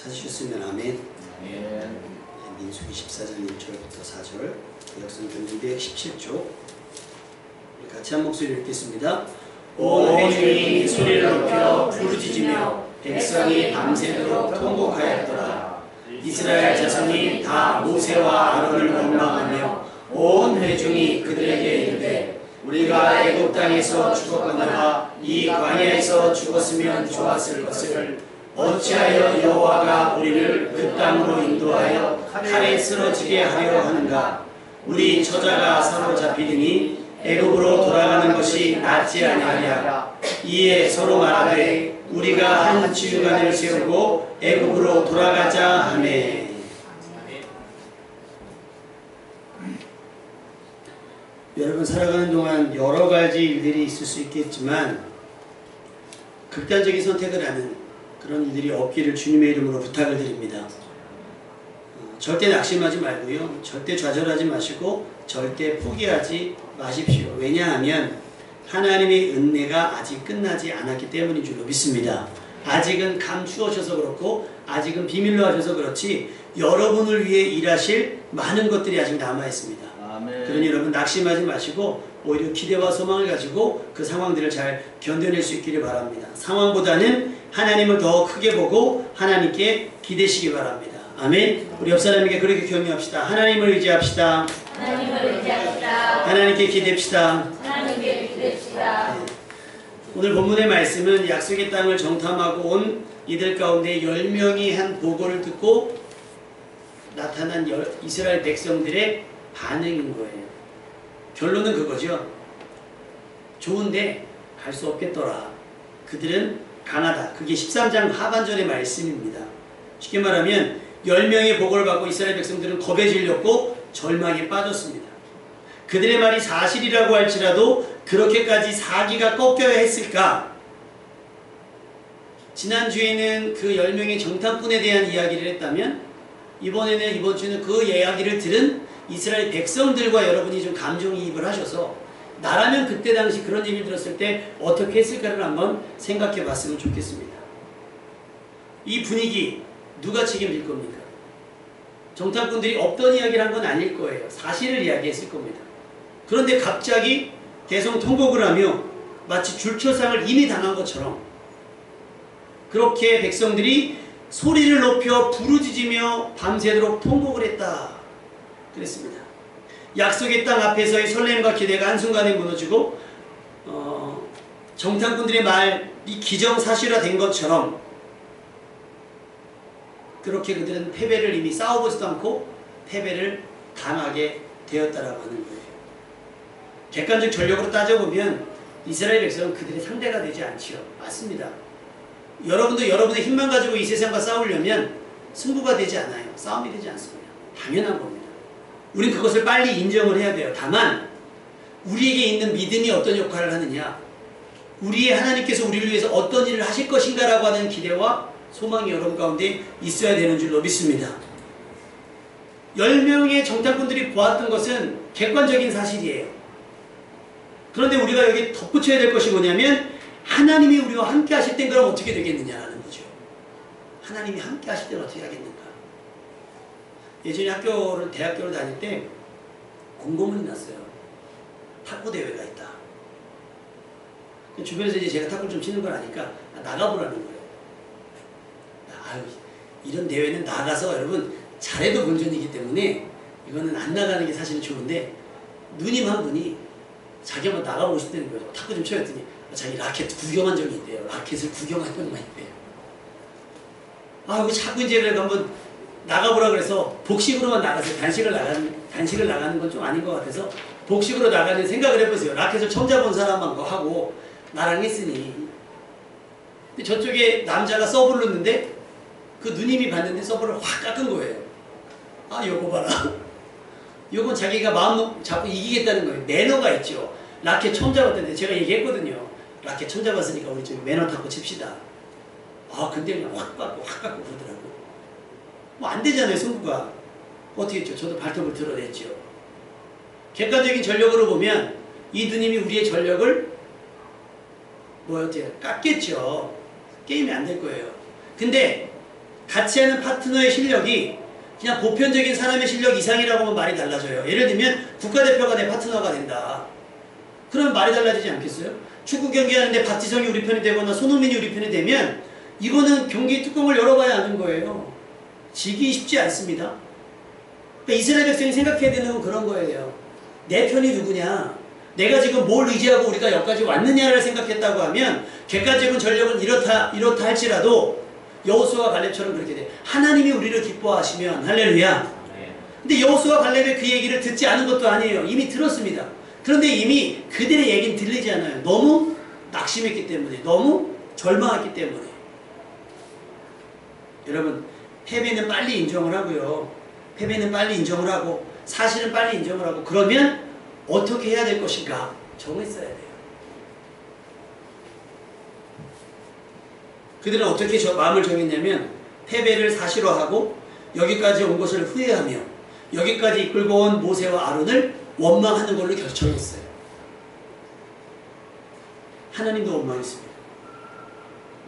찾으셨으면 아멘. 아멘. 민수기 14장 1절부터 4절, 구약성경 217쪽. 우리 같이 한 목소리 읽겠습니다. 온 회중이 소리를 높여 부르짖으며 백성이 밤새도록 통곡하였더라. 이스라엘 자손이 다 모세와 아론을 원망하며 온 회중이 그들에게 이르되 우리가 애굽 땅에서 죽었거나 이 광야에서 죽었으면 좋았을 것을 어찌하여 여호와가 우리를 그 땅으로 인도하여 칼에 쓰러지게 하려 하는가. 우리 처자가 사로잡히리니 애굽으로 돌아가는 것이 낫지 아니하랴. 이에 서로 말하되 우리가 한 지휘관을 세우고 애굽으로 돌아가자 하매. 여러분 살아가는 동안 여러 가지 일들이 있을 수 있겠지만 극단적인 선택을 하는 그런 일들이 없기를 주님의 이름으로 부탁을 드립니다. 절대 낙심하지 말고요. 절대 좌절하지 마시고 절대 포기하지 마십시오. 왜냐하면 하나님의 은혜가 아직 끝나지 않았기 때문인 줄로 믿습니다. 아직은 감추어셔서 그렇고 아직은 비밀로 하셔서 그렇지 여러분을 위해 일하실 많은 것들이 아직 남아있습니다. 아멘. 그러니 여러분 낙심하지 마시고 오히려 기대와 소망을 가지고 그 상황들을 잘 견뎌낼 수 있기를 바랍니다. 상황보다는 하나님을 더 크게 보고 하나님께 기대시기 바랍니다. 아멘. 우리 옆 사람에게 그렇게 격려합시다. 하나님을 의지합시다. 하나님을 의지합시다. 하나님께 기대합시다. 하나님께 기대합시다. 네. 오늘 본문의 말씀은 약속의 땅을 정탐하고 온 이들 가운데 10명이 한 보고를 듣고 나타난 이스라엘 백성들의 반응인 거예요. 결론은 그거죠. 좋은데 갈 수 없겠더라. 그들은 강하다. 그게 13장 하반절의 말씀입니다. 쉽게 말하면 10명의 보고를 받고 이스라엘 백성들은 겁에 질렸고 절망에 빠졌습니다. 그들의 말이 사실이라고 할지라도 그렇게까지 사기가 꺾여야 했을까? 지난주에는 그 10명의 정탐꾼에 대한 이야기를 했다면 이번 주는 그 이야기를 들은 이스라엘 백성들과 여러분이 좀 감정이입을 하셔서 나라면 그때 당시 그런 얘기를 들었을 때 어떻게 했을까를 한번 생각해 봤으면 좋겠습니다. 이 분위기 누가 책임질 겁니까? 정탐꾼들이 없던 이야기를 한 건 아닐 거예요. 사실을 이야기했을 겁니다. 그런데 갑자기 대성통곡을 하며 마치 줄초상을 이미 당한 것처럼 그렇게 백성들이 소리를 높여 부르짖으며 밤새도록 통곡을 했다. 그랬습니다. 약속의 땅 앞에서의 설렘과 기대가 한순간에 무너지고 정탐꾼들의 말이 기정사실화된 것처럼 그렇게 그들은 패배를 이미 싸워보지도 않고 패배를 당하게 되었다라고 하는 거예요. 객관적 전력으로 따져보면 이스라엘 백성은 그들의 상대가 되지 않지요. 맞습니다. 여러분도 여러분의 힘만 가지고 이 세상과 싸우려면 승부가 되지 않아요. 싸움이 되지 않습니다. 당연한 겁니다. 우린 그것을 빨리 인정을 해야 돼요. 다만 우리에게 있는 믿음이 어떤 역할을 하느냐, 우리의 하나님께서 우리를 위해서 어떤 일을 하실 것인가라고 하는 기대와 소망이 여러분 가운데 있어야 되는 줄로 믿습니다. 10명의 정탐꾼들이 보았던 것은 객관적인 사실이에요. 그런데 우리가 여기 덧붙여야 될 것이 뭐냐면 하나님이 우리와 함께 하실 땐 그럼 어떻게 되겠느냐라는 거죠. 하나님이 함께 하실 때는 어떻게 하겠는가. 예전에 대학교를 다닐 때 공고문이 났어요. 탁구 대회가 있다. 주변에서 이제 제가 탁구를 좀 치는 걸 아니까 나가보라는 거예요. 아유, 이런 대회는 나가서 여러분 잘해도 본전이기 때문에 이거는 안 나가는 게 사실은 좋은데 누님 한 분이 자기 한번 나가보고 싶다는 거죠. 탁구 좀 쳐야 했더니 자기 라켓 구경한 적이 있대요. 라켓을 구경한 적만 있대요. 아, 그 자꾸 이제 그래서 한번 나가보라 그래서 복식으로만 나가세요. 단식을 나가는 건 좀 아닌 것 같아서 복식으로 나가는 생각을 해보세요. 라켓을 처음 잡은 사람만 거 하고 나랑 했으니. 근데 저쪽에 남자가 서브를 넣는데 그 누님이 봤는데 서브를 확 깎은 거예요. 아, 요거 봐라. 요건 자기가 마음 잡고 이기겠다는 거예요. 매너가 있죠. 라켓 처음 잡았는데 제가 얘기했거든요. 라켓 처음 잡았으니까 우리 좀 매너 닦고 칩시다. 아, 근데 그냥 확 깎고 그러더라고요. 뭐 안 되잖아요, 승부가. 어떻게 했죠? 저도 발톱을 드러냈죠. 객관적인 전력으로 보면 이 누님이 우리의 전력을 깎겠죠. 게임이 안 될 거예요. 근데 같이 하는 파트너의 실력이 그냥 보편적인 사람의 실력 이상이라고 하면 말이 달라져요. 예를 들면 국가대표가 내 파트너가 된다. 그러면 말이 달라지지 않겠어요? 축구 경기하는데 박지성이 우리 편이 되거나 손흥민이 우리 편이 되면 이거는 경기 뚜껑을 열어봐야 아는 거예요. 지기 쉽지 않습니다. 그러니까 이스라엘 백성이 생각해야 되는 건 그런 거예요. 내 편이 누구냐? 내가 지금 뭘 의지하고 우리가 여기까지 왔느냐를 생각했다고 하면 객관적인 전력은 이렇다 할지라도 여호수아와 갈렙처럼 그렇게 돼. 하나님이 우리를 기뻐하시면 할렐루야. 근데 여호수아와 갈렙의 그 얘기를 듣지 않은 것도 아니에요. 이미 들었습니다. 그런데 이미 그들의 얘기는 들리지 않아요. 너무 낙심했기 때문에, 너무 절망했기 때문에. 여러분, 패배는 빨리 인정을 하고요. 패배는 빨리 인정을 하고 사실은 빨리 인정을 하고 그러면 어떻게 해야 될 것인가 정했어야 돼요. 그들은 어떻게 마음을 정했냐면 패배를 사실화하고 여기까지 온 것을 후회하며 여기까지 이끌고 온 모세와 아론을 원망하는 걸로 결정했어요. 하나님도 원망했습니다.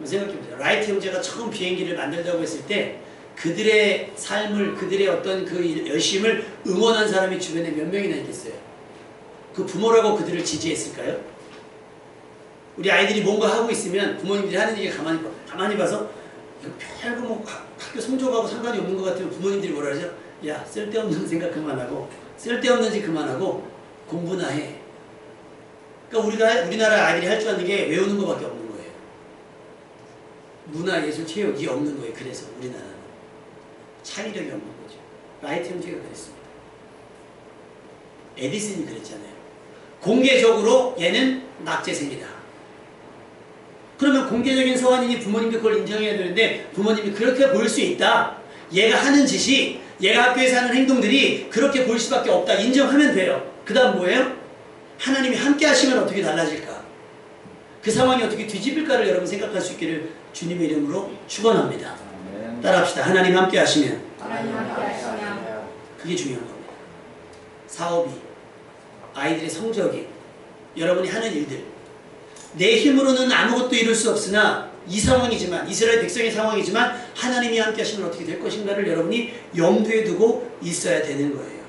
생각해보세요. 라이트 형제가 처음 비행기를 만들자고 했을 때 그들의 삶을, 그들의 어떤 그 열심을 응원한 사람이 주변에 몇 명이나 있겠어요? 그 부모라고 그들을 지지했을까요? 우리 아이들이 뭔가 하고 있으면 부모님들이 하는 얘기 가만히 봐서 별거 뭐 학교 성적하고 상관이 없는 것 같으면 부모님들이 뭐라 하죠? 야, 쓸데없는 생각 그만하고 쓸데없는 짓 그만하고 공부나 해. 그러니까 우리나라 아이들이 할 줄 아는 게 외우는 것밖에 없는 거예요. 문화, 예술, 체육이 없는 거예요. 그래서 우리나라는 창의력이 없는 거죠. 라이트 형제가 그랬습니다. 에디슨이 그랬잖아요. 공개적으로 얘는 낙제생이다. 그러면 공개적인 서원이니 부모님도 그걸 인정해야 되는데 부모님이 그렇게 볼 수 있다. 얘가 하는 짓이, 얘가 학교에서 하는 행동들이 그렇게 볼 수밖에 없다. 인정하면 돼요. 그 다음 뭐예요? 하나님이 함께 하시면 어떻게 달라질까? 그 상황이 어떻게 뒤집힐까를 여러분 생각할 수 있기를 주님의 이름으로 축원합니다. 따라합시다. 하나님 함께 하시면. 그게 중요한 겁니다. 사업이, 아이들의 성적이, 여러분이 하는 일들, 내 힘으로는 아무것도 이룰 수 없으나 이 상황이지만, 이스라엘 백성의 상황이지만 하나님이 함께 하시면 어떻게 될 것인가를 여러분이 염두에 두고 있어야 되는 거예요.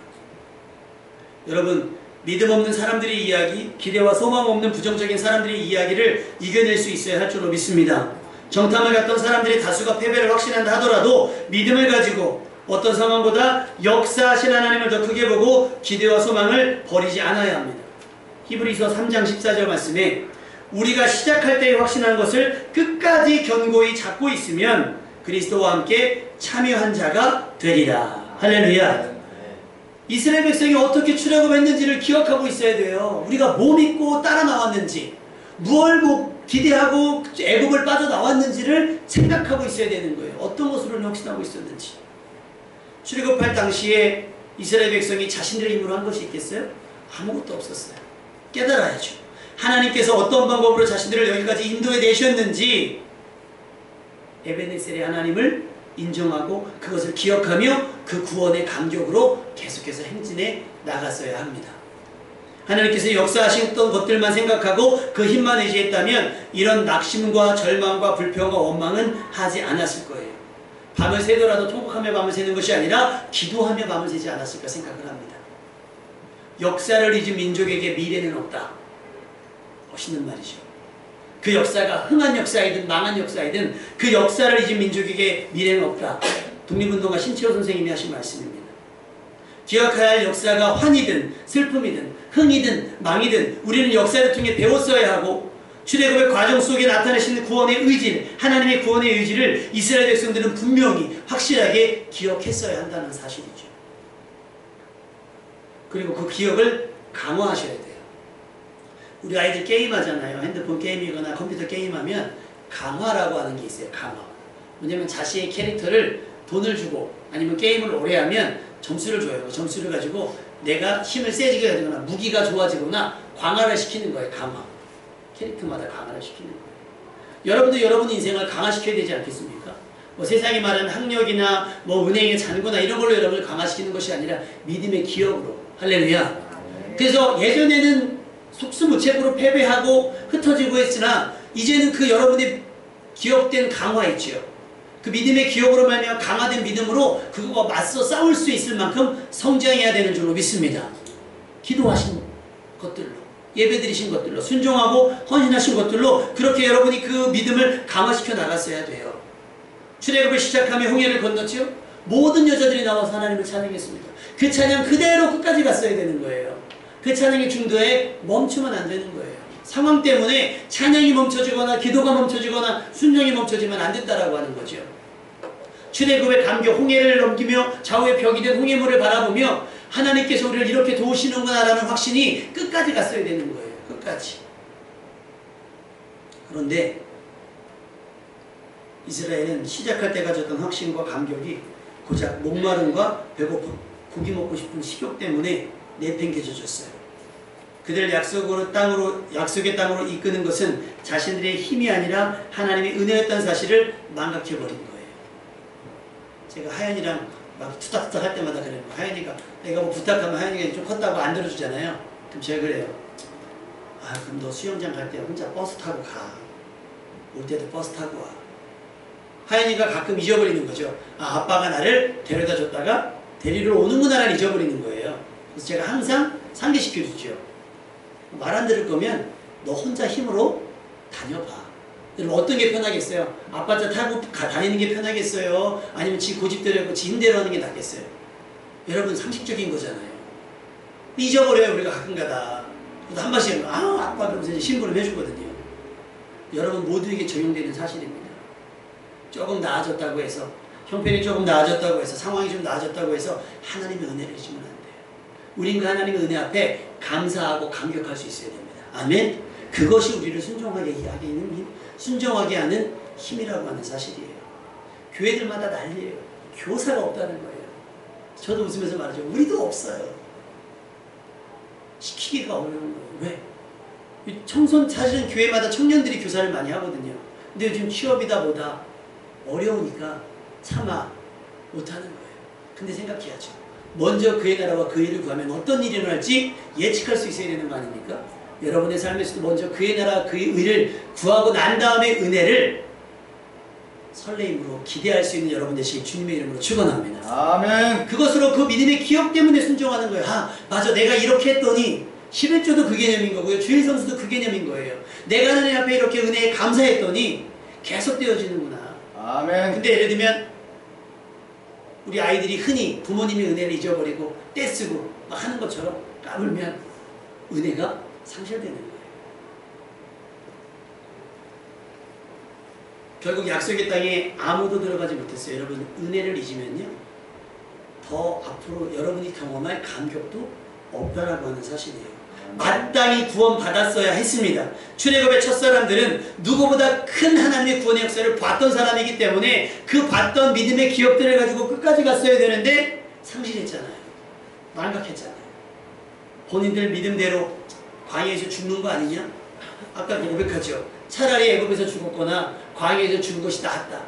여러분, 믿음 없는 사람들의 이야기, 기대와 소망 없는 부정적인 사람들의 이야기를 이겨낼 수 있어야 할 줄로 믿습니다. 정탐을 갔던 사람들이 다수가 패배를 확신한다 하더라도 믿음을 가지고 어떤 상황보다 역사하신 하나님을 더 크게 보고 기대와 소망을 버리지 않아야 합니다. 히브리서 3장 14절 말씀에 우리가 시작할 때에 확신한 것을 끝까지 견고히 잡고 있으면 그리스도와 함께 참여한 자가 되리라. 할렐루야. 이스라엘 백성이 어떻게 출애굽했는지를 기억하고 있어야 돼요. 우리가 뭐 믿고 따라 나왔는지, 무엇을 기대하고 애굽을 빠져나왔는지를 생각하고 있어야 되는 거예요. 어떤 것으로 확신하고 있었는지. 출애굽할 당시에 이스라엘 백성이 자신들의 힘으로 한 것이 있겠어요? 아무것도 없었어요. 깨달아야죠. 하나님께서 어떤 방법으로 자신들을 여기까지 인도해 내셨는지 에베네셀의 하나님을 인정하고 그것을 기억하며 그 구원의 감격으로 계속해서 행진해 나갔어야 합니다. 하나님께서 역사하셨던 것들만 생각하고 그 힘만 의지했다면 이런 낙심과 절망과 불평과 원망은 하지 않았을 거예요. 밤을 새더라도 통곡하며 밤을 새는 것이 아니라 기도하며 밤을 새지 않았을까 생각을 합니다. 역사를 잊은 민족에게 미래는 없다. 멋있는 말이죠. 그 역사가 흥한 역사이든 망한 역사이든 그 역사를 잊은 민족에게 미래는 없다. 독립운동가 신채호 선생님이 하신 말씀입니다. 기억해야 할 역사가 환이든 슬픔이든 흥이든 망이든 우리는 역사를 통해 배웠어야 하고 출애굽의 과정 속에 나타내시는 구원의 의지, 하나님의 구원의 의지를 이스라엘 백성들은 분명히 확실하게 기억했어야 한다는 사실이죠. 그리고 그 기억을 강화하셔야 돼요. 우리 아이들 게임하잖아요. 핸드폰 게임이거나 컴퓨터 게임하면 강화라고 하는 게 있어요. 강화. 왜냐면 자신의 캐릭터를 돈을 주고 아니면 게임을 오래 하면 점수를 줘요. 점수를 가지고 내가 힘을 세지게 하거나 무기가 좋아지거나 강화를 시키는 거예요. 강화. 캐릭터마다 강화를 시키는 거예요. 여러분도 여러분 인생을 강화시켜야 되지 않겠습니까? 뭐 세상이 말하는 학력이나 뭐 은행의 잔고나 이런 걸로 여러분을 강화시키는 것이 아니라 믿음의 기억으로. 할렐루야. 그래서 예전에는 속수무책으로 패배하고 흩어지고 했으나 이제는 그 여러분의 기억된 강화 있지요. 그 믿음의 기업으로 말미암아 강화된 믿음으로 그거와 맞서 싸울 수 있을 만큼 성장해야 되는 줄로 믿습니다. 기도하신 것들로, 예배드리신 것들로, 순종하고 헌신하신 것들로 그렇게 여러분이 그 믿음을 강화시켜 나갔어야 돼요. 출애굽을 시작하며 홍해를 건넜지요. 모든 여자들이 나와서 하나님을 찬양했습니다. 그 찬양 그대로 끝까지 갔어야 되는 거예요. 그 찬양의 중도에 멈추면 안 되는 거예요. 상황 때문에 찬양이 멈춰지거나 기도가 멈춰지거나 순종이 멈춰지면 안 된다라고 하는 거죠. 출애굽의 감격, 홍해를 넘기며 좌우의 벽이 된 홍해물을 바라보며 하나님께서 우리를 이렇게 도우시는구나라는 확신이 끝까지 갔어야 되는 거예요. 끝까지. 그런데 이스라엘은 시작할 때 가졌던 확신과 감격이 고작 목마름과 배고픔, 고기 먹고 싶은 식욕 때문에 내팽개쳐졌어요. 그들 약속의 땅으로 이끄는 것은 자신들의 힘이 아니라 하나님의 은혜였던 사실을 망각해버린 거예요. 제가 하연이랑 막 투닥투닥 할 때마다 그래요. 하연이가 내가 뭐 부탁하면 하연이가 좀 컸다고 안 들어주잖아요. 그럼 제가 그래요. 아, 그럼 너 수영장 갈 때 혼자 버스 타고 가. 올 때도 버스 타고 와. 하연이가 가끔 잊어버리는 거죠. 아, 아빠가 나를 데려다 줬다가 데리러 오는구나를 잊어버리는 거예요. 그래서 제가 항상 상기시켜주죠. 말 안 들을 거면 너 혼자 힘으로 다녀봐. 여러분 어떤 게 편하겠어요? 아빠 차 타고 다니는 게 편하겠어요? 아니면 지 고집대로 하고 지 힘대로 하는 게 낫겠어요? 여러분 상식적인 거잖아요. 잊어버려요 우리가 가끔가다. 한 번씩 아빠 그러면서 이제 신고를 해주거든요. 여러분 모두에게 적용되는 사실입니다. 조금 나아졌다고 해서 형편이 조금 나아졌다고 해서 상황이 좀 나아졌다고 해서 하나님의 은혜를 주면 안 돼요. 우린 그 하나님의 은혜 앞에 감사하고 감격할 수 있어야 됩니다. 아멘. 그것이 우리를 순종하게 하는 힘이라고 하는 사실이에요. 교회들마다 난리예요. 교사가 없다는 거예요. 저도 웃으면서 말하죠. 우리도 없어요. 시키기가 어려운 거예요. 왜? 사실은 교회마다 청년들이 교사를 많이 하거든요. 근데 요즘 취업이다 뭐다 어려우니까 차마 못하는 거예요. 근데 생각해야죠. 먼저 그의 나라와 그 일을 구하면 어떤 일이 일어날지 예측할 수 있어야 되는 거 아닙니까? 여러분의 삶에서도 먼저 그의 나라 그의 의를 구하고 난 다음에 은혜를 설레임으로 기대할 수 있는 여러분 되시길 주님의 이름으로 축원합니다. 아멘. 그것으로 그 믿음의 기억 때문에 순종하는 거예요. 아, 맞아. 내가 이렇게 했더니 11조도 그 개념인 거고요. 주일 성수도 그 개념인 거예요. 내가 하나님 앞에 이렇게 은혜에 감사했더니 계속 되어지는구나. 아멘. 근데 예를 들면 우리 아이들이 흔히 부모님의 은혜를 잊어버리고 떼쓰고 막 하는 것처럼 까불면 은혜가 상실되는 거예요. 결국 약속의 땅에 아무도 들어가지 못했어요. 여러분 은혜를 잊으면요 더 앞으로 여러분이 경험할 감격도 없다라고 하는 사실이에요. 마땅히 구원받았어야 했습니다. 출애굽의 첫사람들은 누구보다 큰 하나님의 구원의 역사를 봤던 사람이기 때문에 그 봤던 믿음의 기억들을 가지고 끝까지 갔어야 되는데 상실했잖아요. 망각했잖아요. 본인들 믿음대로 광야에서 죽는 거 아니냐? 아까 고백하죠. 차라리 애굽에서 죽었거나 광야에서 죽은 것이 낫다.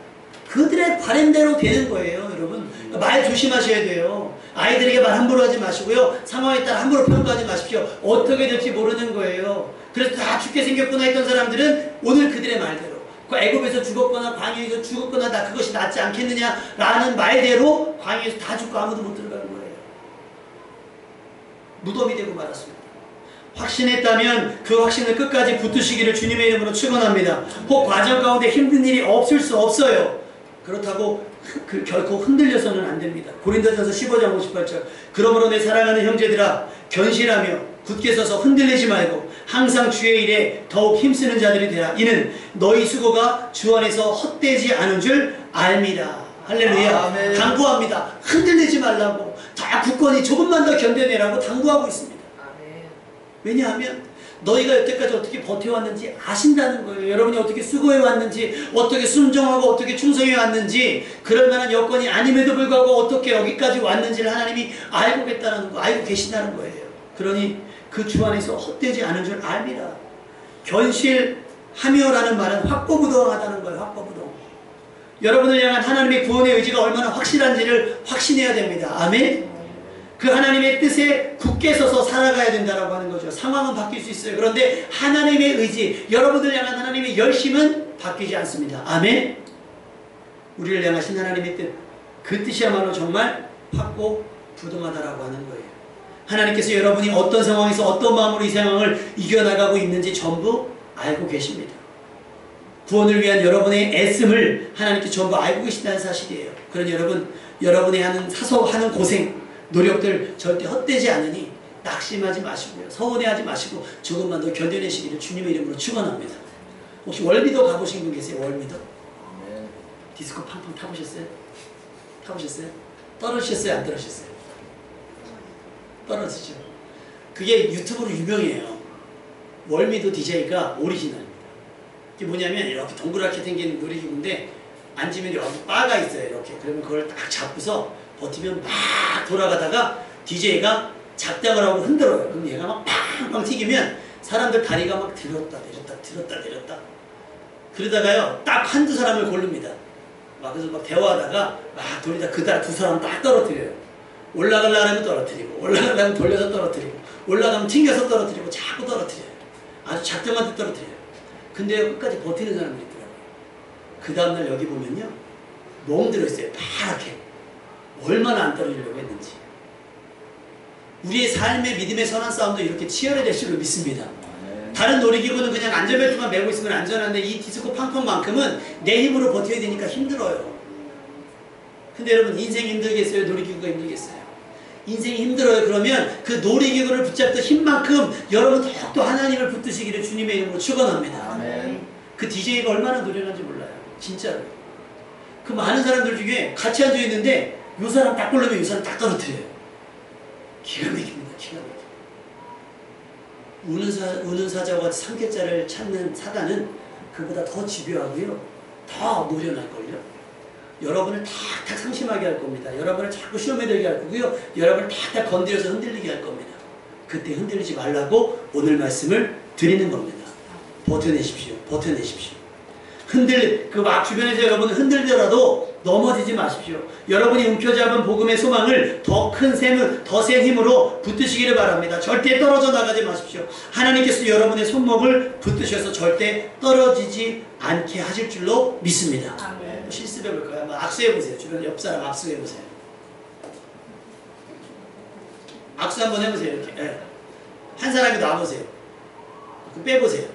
그들의 바램대로 되는 거예요. 여러분 말 조심하셔야 돼요. 아이들에게 말 함부로 하지 마시고요. 상황에 따라 함부로 평가하지 마십시오. 어떻게 될지 모르는 거예요. 그래서 다 죽게 생겼구나 했던 사람들은 오늘 그들의 말대로 그 애굽에서 죽었거나 광야에서 죽었거나 다 그것이 낫지 않겠느냐라는 말대로 광야에서 다 죽고 아무도 못 들어가는 거예요. 무덤이 되고 말았습니다. 확신했다면 그 확신을 끝까지 붙드시기를 주님의 이름으로 축원합니다. 혹 과정 가운데 힘든 일이 없을 수 없어요. 그렇다고 결코 흔들려서는 안 됩니다. 고린도전서 15장 58절 그러므로 내 사랑하는 형제들아 견실하며 굳게 서서 흔들리지 말고 항상 주의 일에 더욱 힘쓰는 자들이 되라. 이는 너희 수고가 주 안에서 헛되지 않은 줄 알미라. 할렐루야. 아멘. 당부합니다. 흔들리지 말라고 다 굳건히 조금만 더 견뎌내라고 당부하고 있습니다. 왜냐하면 너희가 여태까지 어떻게 버텨왔는지 아신다는 거예요. 여러분이 어떻게 수고해왔는지 어떻게 순종하고 어떻게 충성해왔는지 그럴 만한 여건이 아님에도 불구하고 어떻게 여기까지 왔는지를 하나님이 알고 계시다는 거, 알고 계신다는 거예요. 그러니 그 주 안에서 헛되지 않은 줄 알미라. 견실하며라는 말은 확고부동하다는 거예요. 확고부동. 여러분을 향한 하나님의 구원의 의지가 얼마나 확실한지를 확신해야 됩니다. 아멘. 그 하나님의 뜻에 굳게 서서 살아가야 된다라고 하는 거죠. 상황은 바뀔 수 있어요. 그런데 하나님의 의지, 여러분들 향한 하나님의 열심은 바뀌지 않습니다. 아멘. 우리를 향하신 하나님의 뜻, 그 뜻이야말로 정말 확고 부동하다라고 하는 거예요. 하나님께서 여러분이 어떤 상황에서 어떤 마음으로 이 상황을 이겨나가고 있는지 전부 알고 계십니다. 구원을 위한 여러분의 애씀을 하나님께 전부 알고 계신다는 사실이에요. 그러니 여러분, 여러분이 하는 하는 고생, 노력들 절대 헛되지 않으니 낙심하지 마시고요. 서운해하지 마시고 조금만 더 견뎌내시기를 주님의 이름으로 축원합니다. 혹시 월미도 가보신 분 계세요? 월미도? 디스코 팡팡 타보셨어요? 타보셨어요? 떨어지셨어요? 안 떨어지셨어요? 떨어지죠. 그게 유튜브로 유명해요. 월미도 DJ가 오리지널입니다. 이게 뭐냐면 이렇게 동그랗게 생긴 놀이기구인데 앉으면 여기 바가 있어요. 이렇게. 그러면 그걸 딱 잡고서 버티면 막 돌아가다가 DJ가 작당을 하고 흔들어요. 그럼 얘가 막 팡팡 튀기면 사람들 다리가 막 들었다 내렸다 들었다 내렸다. 그러다가요 딱 한두 사람을 고릅니다. 막 그래서 막 대화하다가 막 돌리다 그다 두 사람 딱 떨어뜨려요. 올라가려고 하면 떨어뜨리고 올라가려면 돌려서 떨어뜨리고 올라가면 튕겨서 떨어뜨리고 자꾸 떨어뜨려요. 아주 작정한 듯 떨어뜨려요. 근데 끝까지 버티는 사람들이 있더라고요. 그 다음날 여기 보면요 멍 들어있어요. 파랗게. 얼마나 안 떨어지려고 했는지. 우리의 삶의 믿음의 선한 싸움도 이렇게 치열해질 줄로 믿습니다. 다른 놀이기구는 그냥 안전벨트만 매고 있으면 안전한데 이 디스코 팡팡만큼은 내 힘으로 버텨야 되니까 힘들어요. 근데 여러분 인생이 힘들겠어요? 놀이기구가 힘들겠어요? 인생이 힘들어요. 그러면 그 놀이기구를 붙잡던 힘만큼 여러분 더욱더 하나님을 붙드시기를 주님의 이름으로 축원합니다. 아멘. 그 DJ가 얼마나 노련한지 몰라요. 진짜로. 그 많은 사람들 중에 같이 앉아있는데 요 사람 딱 고르면 요 사람 딱 떨어뜨려요. 기가 막힙니다. 기가 막혀요. 우는 사자와 삼겹살을 찾는 사단은 그보다 더 집요하고요. 더 노련할걸요. 여러분을 탁탁 상심하게 할 겁니다. 여러분을 자꾸 시험에 들게 할 거고요. 여러분을 탁탁 건드려서 흔들리게 할 겁니다. 그때 흔들리지 말라고 오늘 말씀을 드리는 겁니다. 버텨내십시오. 버텨내십시오. 막 주변에서 여러분을 흔들더라도 넘어지지 마십시오. 여러분이 움켜잡은 복음의 소망을 더 큰 셈을, 더 센 힘으로 붙드시기를 바랍니다. 절대 떨어져 나가지 마십시오. 하나님께서 여러분의 손목을 붙드셔서 절대 떨어지지 않게 하실 줄로 믿습니다. 아멘. 실습해 볼까요? 한번 악수해보세요. 주변 옆 사람 악수해보세요. 악수 한번 해보세요. 이렇게. 네. 한 사람이 놔보세요. 빼보세요.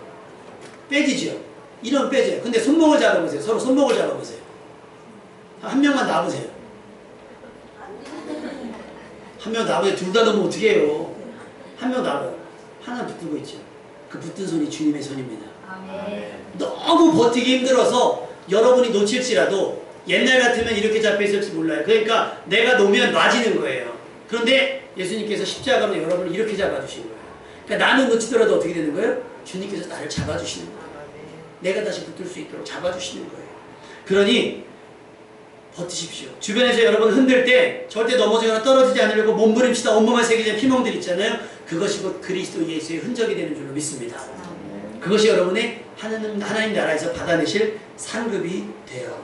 빼지죠? 이런 빼져요. 근데 손목을 잡아보세요. 서로 손목을 잡아보세요. 한 명만 놔보세요. 한 명 놔보세요. 둘 다 넣으면 어떻게 해요? 한 명 놔봐요. 하나 붙들고 있죠. 그 붙든 손이 주님의 손입니다. 아멘. 너무 버티기 힘들어서 여러분이 놓칠지라도 옛날 같으면 이렇게 잡혀있을지 몰라요. 그러니까 내가 놓으면 놔지는 거예요. 그런데 예수님께서 십자가로 여러분을 이렇게 잡아주신 거예요. 그러니까 나는 놓치더라도 어떻게 되는 거예요? 주님께서 나를 잡아주시는 거예요. 내가 다시 붙들 수 있도록 잡아주시는 거예요. 그러니 버티십시오. 주변에서 여러분 흔들 때 절대 넘어지거나 떨어지지 않으려고 몸부림치다 온몸에 새겨진 피멍들 있잖아요. 그것이 곧 그리스도 예수의 흔적이 되는 줄로 믿습니다. 그것이 여러분의 하나님 나라에서 받아내실 상급이 돼요.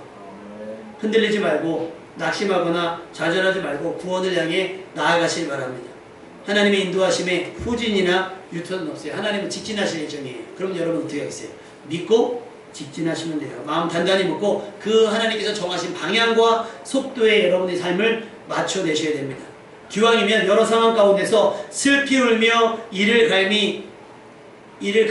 흔들리지 말고 낙심하거나 좌절하지 말고 구원을 향해 나아가시기 바랍니다. 하나님의 인도하심에 후진이나 유턴은 없어요. 하나님은 직진하실 예정이에요. 그럼 여러분 어떻게 하겠어요? 믿고 직진하시면 돼요. 마음 단단히 먹고 그 하나님께서 정하신 방향과 속도에 여러분의 삶을 맞춰내셔야 됩니다. 기왕이면 여러 상황 가운데서 슬피 울며 이를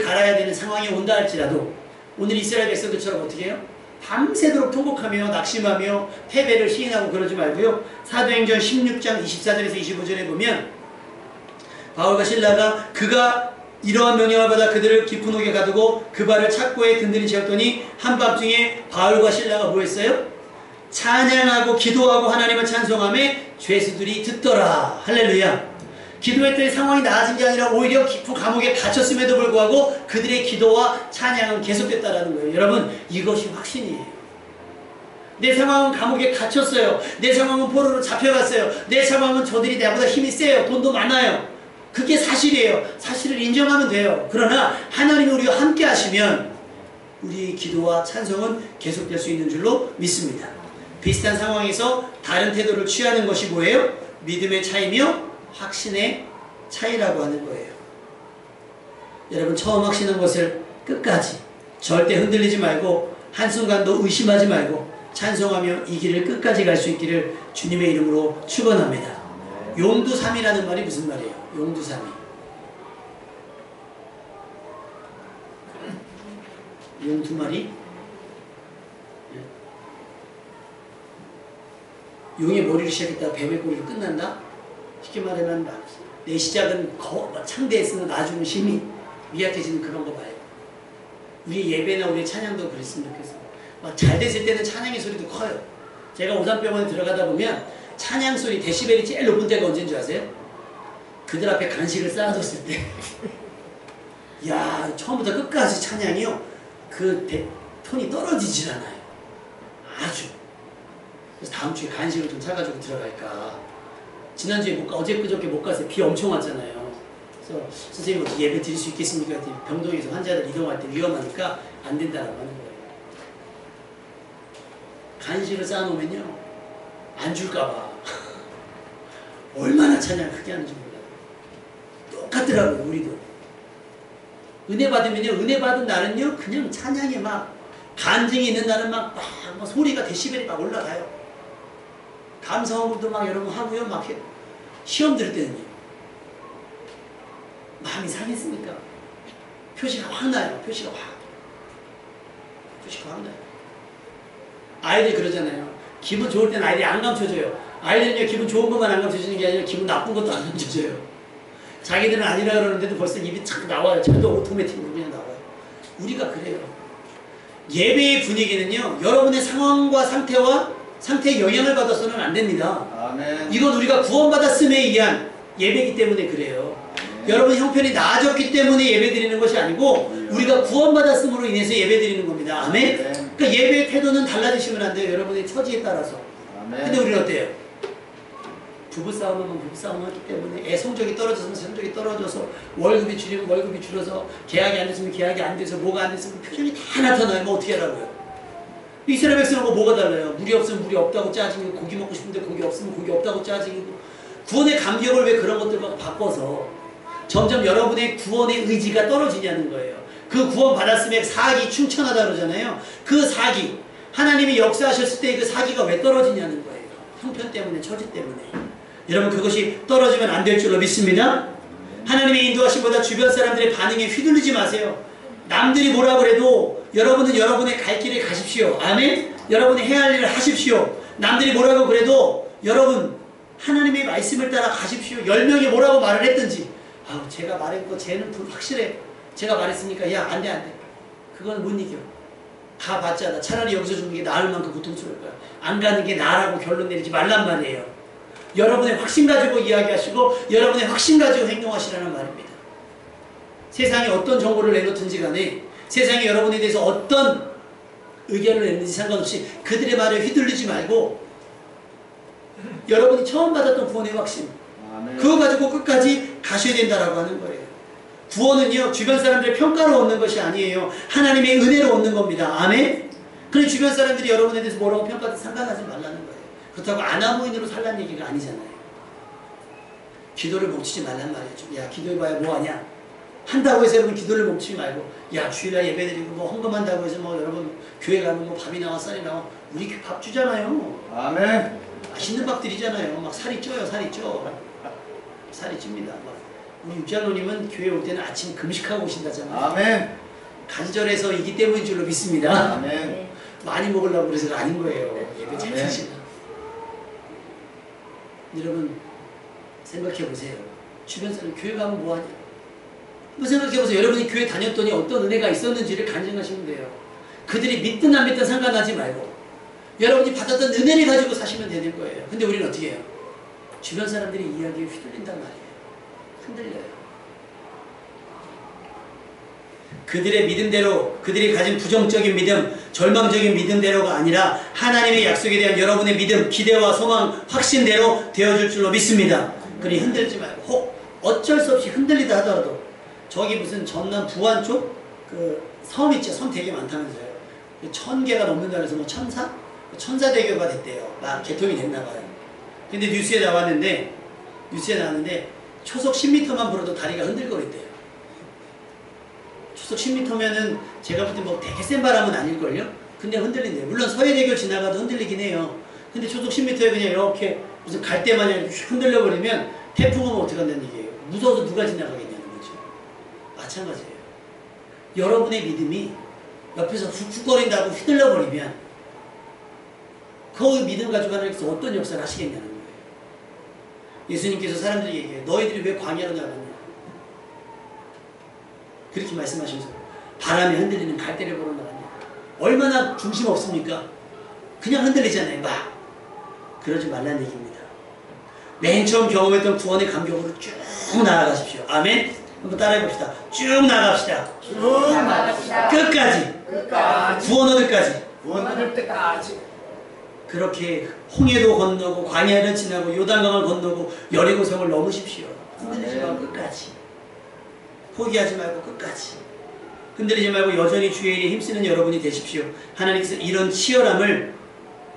갈아야 되는 상황이 온다 할지라도 오늘 이스라엘 백성들처럼 어떻게 해요? 밤새도록 통곡하며 낙심하며 패배를 시인하고 그러지 말고요. 사도행전 16장 24절에서 25절에 보면 바울과 실라가 그가 이러한 명령을 받아 그들을 깊은 옥에 가두고 그 발을 착고에 든든히 채웠더니 한밤중에 바울과 실라가 뭐 했어요? 찬양하고 기도하고 하나님을 찬송하며 죄수들이 듣더라. 할렐루야. 기도했더니 상황이 나아진 게 아니라 오히려 깊은 감옥에 갇혔음에도 불구하고 그들의 기도와 찬양은 계속됐다라는 거예요. 여러분 이것이 확신이에요. 내 상황은 감옥에 갇혔어요. 내 상황은 포로로 잡혀갔어요. 내 상황은 저들이 나보다 힘이 세요. 돈도 많아요. 그게 사실이에요. 사실을 인정하면 돼요. 그러나 하나님이 우리와 함께 하시면 우리의 기도와 찬송은 계속될 수 있는 줄로 믿습니다. 비슷한 상황에서 다른 태도를 취하는 것이 뭐예요? 믿음의 차이며 확신의 차이라고 하는 거예요. 여러분 처음 확신한 것을 끝까지 절대 흔들리지 말고 한순간도 의심하지 말고 찬송하며 이 길을 끝까지 갈 수 있기를 주님의 이름으로 축원합니다. 용두삼이라는 말이 무슨 말이에요? 용두삼이. 용 두 마리? 용의 머리를 시작했다가 뱀의 꼬리로 끝난다? 쉽게 말하면 내 시작은 창대에 쓰는 나중은 심히 미약해지는 그런 거 봐요. 우리 예배나 우리 찬양도 그랬으면 좋겠어요. 막 잘 됐을 때는 찬양의 소리도 커요. 제가 오산병원에 들어가다 보면 찬양 소리 데시벨이 제일 높은 때가 언제인 줄 아세요? 그들 앞에 간식을 쌓아뒀을 때. 야, 처음부터 끝까지 찬양이요. 톤이 떨어지질 않아요. 아주. 그래서 다음 주에 간식을 좀 사가지고 들어갈까. 지난주에 어제 그저께 못 갔어요. 비 엄청 왔잖아요. 그래서 선생님 어떻게 예배 드릴 수 있겠습니까? 병동에서 환자들 이동할 때 위험하니까 안 된다라고 하는 거예요. 간식을 쌓아놓으면요 안 줄까봐 얼마나 찬양 크게 하는지 몰라요. 똑같더라고요. 우리도 은혜 받으면요, 은혜 받은 날은요 그냥 찬양에 막 간증이 있는 날은 막 소리가 데시벨이 막 올라가요. 감사원도 막 여러분 하고요. 막 시험 들을 때는요 마음이 상했으니까 표시가 확 나요. 표시가 확 나요. 아이들이 그러잖아요. 기분 좋을 때는 아이들이 안 감춰줘요. 아이들은요 기분 좋은 것만 안 감춰주는 게 아니라 기분 나쁜 것도 안 감춰줘요. 자기들은 아니라 그러는데도 벌써 입이 착 나와요. 자도 오토매틱으로 그냥 나와요. 우리가 그래요. 예배의 분위기는요 여러분의 상황과 상태에 영향을 받아서는 안 됩니다. 아멘. 이건 우리가 구원받았음에 의한 예배이기 때문에 그래요. 아멘. 여러분 형편이 나아졌기 때문에 예배드리는 것이 아니고 우리가 구원받았음으로 인해서 예배드리는 겁니다. 아멘. 그러니까 예배의 태도는 달라지시면 안 돼요. 여러분의 처지에 따라서. 아멘. 근데 우리는 어때요? 부부싸움하면 부부싸움 하기 때문에 성적이 떨어져서 성적이 떨어져서 월급이 줄이면 월급이 줄어서 계약이 안 됐으면 계약이 안 돼서 뭐가 안 됐으면 표정이 다 나타나요. 뭐 어떻게 하라고요? 이스라엘 백성하고 뭐가 달라요? 물이 없으면 물이 없다고 짜증이고 고기 먹고 싶은데 고기 없으면 고기 없다고 짜증이고 구원의 감격을 왜 그런 것들과 바꿔서 점점 여러분의 구원의 의지가 떨어지냐는 거예요. 그 구원 받았음에 사기 충천하다 그러잖아요. 그 사기 하나님이 역사하셨을 때 그 사기가 왜 떨어지냐는 거예요. 형편 때문에 처지 때문에. 여러분 그것이 떨어지면 안 될 줄로 믿습니다. 하나님의 인도하심보다 주변 사람들의 반응에 휘둘리지 마세요. 남들이 뭐라 그래도 여러분은 여러분의 갈 길을 가십시오. 아멘. 여러분이 해야 할 일을 하십시오. 남들이 뭐라고 그래도 여러분 하나님의 말씀을 따라 가십시오. 10명이 뭐라고 말을 했든지 제가 말했고 쟤는 확실해. 제가 말했으니까 야 안 돼. 그건 못 이겨. 가봤자 차라리 여기서 죽는 게 나을 만큼 고통스러울 거야. 안 가는 게 나라고 결론 내리지 말란 말이에요. 여러분의 확신 가지고 이야기하시고 여러분의 확신 가지고 행동하시라는 말입니다. 세상에 어떤 정보를 내놓든지 간에 세상에 여러분에 대해서 어떤 의견을 내는지 상관없이 그들의 말에 휘둘리지 말고 여러분이 처음 받았던 구원의 확신 그거 가지고 끝까지 가셔야 된다라고 하는 거예요. 구원은요 주변 사람들의 평가로 얻는 것이 아니에요. 하나님의 은혜로 얻는 겁니다. 아멘. 그래 주변 사람들이 여러분에 대해서 뭐라고 평가도 상관하지 말라는 거예요. 그렇다고 아나무인으로 살라는 얘기가 아니잖아요. 기도를 멈추지 말란 말이죠. 야 기도해봐야 뭐하냐. 한다고 해서 여러분 기도를 멈추지 말고 야 주일날 예배드리고 뭐 헌금한다고 해서 뭐 여러분 교회 가면 뭐 밥이 나와 쌀이 나와. 우리 밥 주잖아요. 아멘. 맛있는 밥 드리잖아요. 막 살이 쪄요. 살이 찝니다. 우리 육장로님은 교회 올 때는 아침 금식하고 오신다잖아요. 아멘. 간절해서이기 때문인 줄로 믿습니다. 아멘. 많이 먹으려고 그래서가 아닌 거예요. 예배 잘 드시나. 여러분 생각해 보세요. 주변 사람 교회 가면 뭐하냐. 한번 생각해 보세요. 여러분이 교회 다녔더니 어떤 은혜가 있었는지를 간증하시면 돼요. 그들이 믿든 안 믿든 상관하지 말고 여러분이 받았던 은혜를 가지고 사시면 되는 거예요. 근데 우리는 어떻게 해요? 주변 사람들이 이야기에 휘둘린단 말이에요. 흔들려요. 그들의 믿음대로 그들이 가진 부정적인 믿음, 절망적인 믿음대로가 아니라 하나님의 약속에 대한 여러분의 믿음, 기대와 소망, 확신대로 되어줄 줄로 믿습니다. 그러니 흔들지 말고 혹 어쩔 수 없이 흔들리다 하더라도 저기 무슨 전남 부안 쪽 그 섬 있죠. 섬 되게 많다면서요. 1000개가 넘는다 그래서 뭐 천사대교가 됐대요. 막 개통이 됐나 봐요. 근데 뉴스에 나왔는데 초속 10m만 불어도 다리가 흔들거린대요. 초속 10m면은 제가 볼 때 뭐 되게 센 바람은 아닐걸요? 근데 흔들린대요. 물론 서해대교를 지나가도 흔들리긴 해요. 근데 초속 10m에 그냥 이렇게 무슨 갈대마냥 흔들려 버리면 태풍 오면 어떻게 한다는 얘기예요. 무서워서 누가 지나가겠냐는 거죠. 마찬가지예요. 여러분의 믿음이 옆에서 훅훅거린다고 휘둘러 버리면 그 믿음 가지고 하나님께서 어떤 역사를 하시겠냐는 거예요. 예수님께서 사람들이 얘기해요. 너희들이 왜 광야로 나갔냐? 그렇게 말씀하시면서 바람에 흔들리는 갈대를 보러 나갔냐? 얼마나 중심 없습니까? 그냥 흔들리잖아요. 막. 그러지 말라는 얘기입니다. 맨 처음 경험했던 구원의 감격으로 쭉 나아가십시오. 아멘? 한번 따라해봅시다. 쭉 나아갑시다. 쭉 나갑시다. 끝까지. 끝까지. 구원 얻을 때까지. 구원 얻을 때까지. 그렇게 홍해도 건너고 광야를 지나고 요단강을 건너고 여리고성을 넘으십시오. 흔들리지 말고 끝까지. 포기하지 말고 끝까지. 흔들리지 말고 여전히 주의 일에 힘쓰는 여러분이 되십시오. 하나님께서 이런 치열함을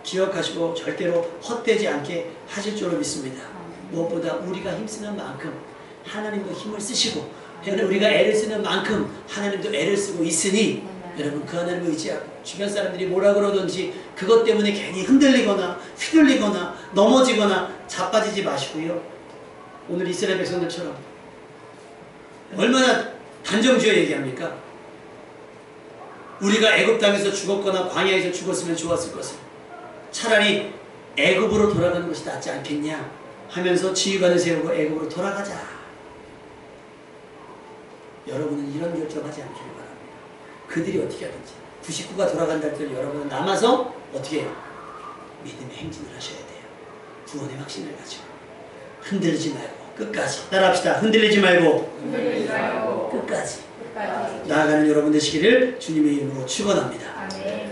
기억하시고 절대로 헛되지 않게 하실 줄로 믿습니다. 무엇보다 우리가 힘쓰는 만큼 하나님도 힘을 쓰시고 우리가 애를 쓰는 만큼 하나님도 애를 쓰고 있으니 여러분 그 하나님을 의지하고 주변 사람들이 뭐라 그러든지 그것 때문에 괜히 흔들리거나 휘둘리거나 넘어지거나 자빠지지 마시고요. 오늘 이스라엘 백성들처럼 얼마나 단정지어 얘기합니까? 우리가 애굽 땅에서 죽었거나 광야에서 죽었으면 좋았을 것을 차라리 애굽으로 돌아가는 것이 낫지 않겠냐 하면서 지휘관을 세우고 애굽으로 돌아가자. 여러분은 이런 결정하지 않기를 바랍니다. 그들이 어떻게 하든지 99가 돌아간다 할때 여러분은 남아서 어떻게 해요? 믿음의 행진을 하셔야 돼요. 구원의 확신을 가지고 흔들리지 말고 끝까지 따라합시다. 흔들리지 말고 끝까지 나아가는 여러분 되시기를 주님의 이름으로 축원합니다. 아멘.